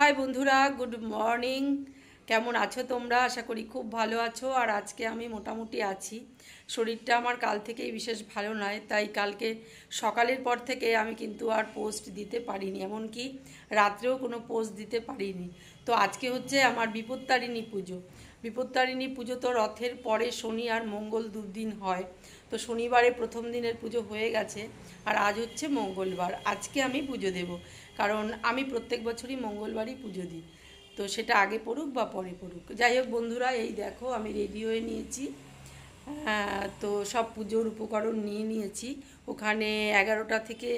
High বন্ধুরা, good morning. কেমন আছো তোমরা? আশা করি খুব ভালো আছো। আর আজকে আমি মোটামুটি আছি। শরীরটা আমার কাল থেকেই বিশেষ ভালো নয়, তাই কালকে সকালের পর থেকে আমি কিন্তু আর পোস্ট দিতে পারিনি, এমনকি রাত্রেও কোনো পোস্ট দিতে পারিনি। তো আজকে হচ্ছে আমার বিপত্তারিণী পুজো। বিপত্তারিণী পুজো তো রথের পরে শনি আর মঙ্গল দুদিন হয়। তো শনিবারে প্রথম দিনের পুজো হয়ে গেছে, আর আজ হচ্ছে মঙ্গলবার। আজকে আমি পুজো দেব, কারণ আমি প্রত্যেক বছরই মঙ্গলবারই পুজো দিই। তো সেটা আগে পড়ুক বা পরে পড়ুক, যাই হোক বন্ধুরা, এই দেখো আমি রেডি হয়ে নিয়েছি। তো সব পুজোর উপকরণ নিয়ে নিয়েছি। ওখানে 11টা থেকে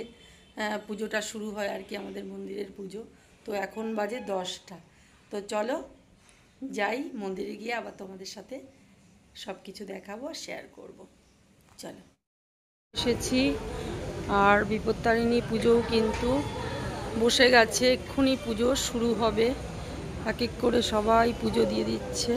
পুজোটা শুরু হয় আর কি, আমাদের মন্দিরের পুজো। তো এখন বাজে 10টা। তো চলো যাই মন্দিরে, গিয়ে আবার তোমাদের সাথে সব কিছু দেখাবো আর শেয়ার করব। চলো, এসেছি। আর বিপত্তারিণী পুজোও কিন্তু বসে গেছে, এক্ষুনি পুজো শুরু হবে। এক এক করে সবাই পুজো দিয়ে দিচ্ছে।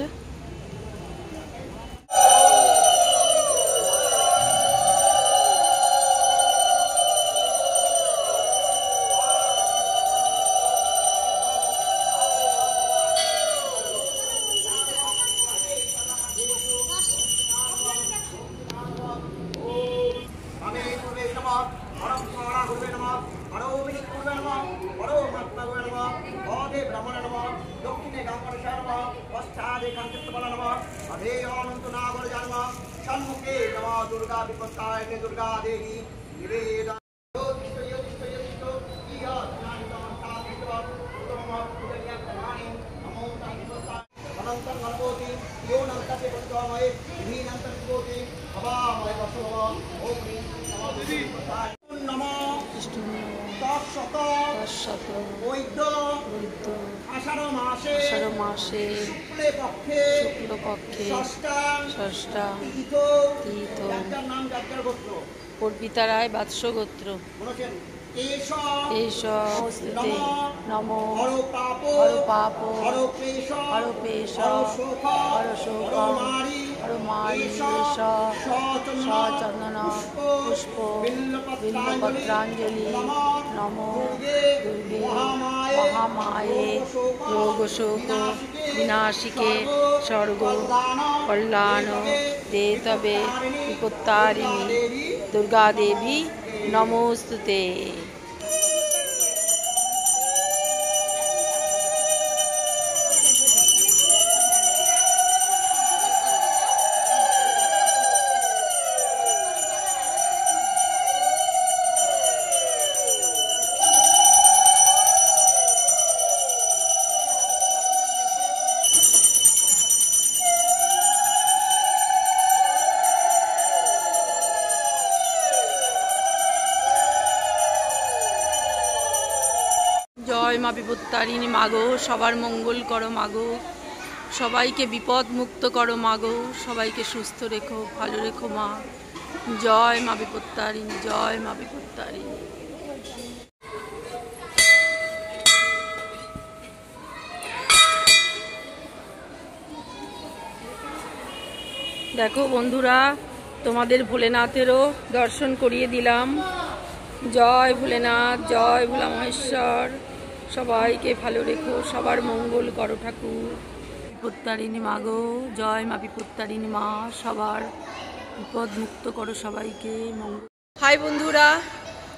दुर्गा विपत्ताय दुर्गा देवी निवेदन আষাঢ় মাসে শুক্লপক্ষে ষষ্ঠা তীর্থ অর্পিতা রায় বাৎস গোত্র। এসস্তুতে নমো হর পাপ হর পেশ হর শোক হর মারি সচন্দন পুষ্প বিল্বপত্রাঞ্জলি নমো দুর্গে মহামায়ে রোগ শোক বিনাশিকে স্বর্গ কল্যাণ দে তবে বিপত্তারিণী দুর্গা দেবী নমস্তুতে। জয় মা বিপত্তারিণী মাগো, সবার মঙ্গল করো মাগো, সবাইকে বিপদ মুক্ত করো মাগো, সবাইকে সুস্থ রেখো, ভালো রেখো মা। জয় মা বিপত্তারিণী, জয় মা বিপত্তারিণী। দেখো বন্ধুরা, তোমাদের ভোলেনাথেরও দর্শন করিয়ে দিলাম। জয় ভোলেনাথ, জয় ভোলা মহেশ্বর, সবাইকে ভালো রেখো, সবার মঙ্গল করো ঠাকুর। বিপত্তারিণী মাগো, জয় মা বিপত্তারিণী মা, সবার বিপদ মুক্ত করো, সবাইকে মঙ্গল। হাই বন্ধুরা,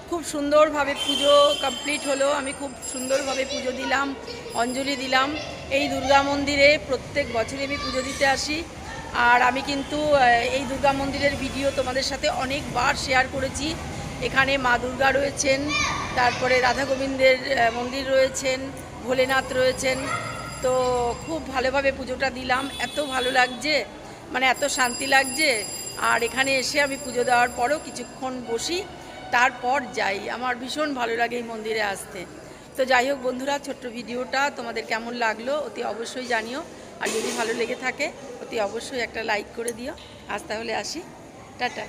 খুব সুন্দরভাবে পুজো কমপ্লিট হলো। আমি খুব সুন্দরভাবে পুজো দিলাম, অঞ্জলি দিলাম। এই দুর্গা মন্দিরে প্রত্যেক বছরই আমি পুজো দিতে আসি। আর আমি কিন্তু এই দুর্গা মন্দিরের ভিডিও তোমাদের সাথে অনেকবার শেয়ার করেছি। এখানে মা দুর্গা রয়েছেন, তারপরে রাধা গোবিন্দের মন্দির রয়েছেন, ভোলেনাথ রয়েছেন। তো খুব ভালোভাবে পুজোটা দিলাম, এত ভালো লাগছে, মানে এত শান্তি লাগছে। আর এখানে এসে আমি পুজো দেওয়ার পরেও কিছুক্ষণ বসি, তারপর যাই। আমার ভীষণ ভালো লাগে এই মন্দিরে আসতে। তো যাই হোক বন্ধুরা, ছোট্ট ভিডিওটা তোমাদের কেমন লাগলো অতি অবশ্যই জানিও। আর যদি ভালো লেগে থাকে অতি অবশ্যই একটা লাইক করে দিও। আজ তাহলে আসি, টাটা।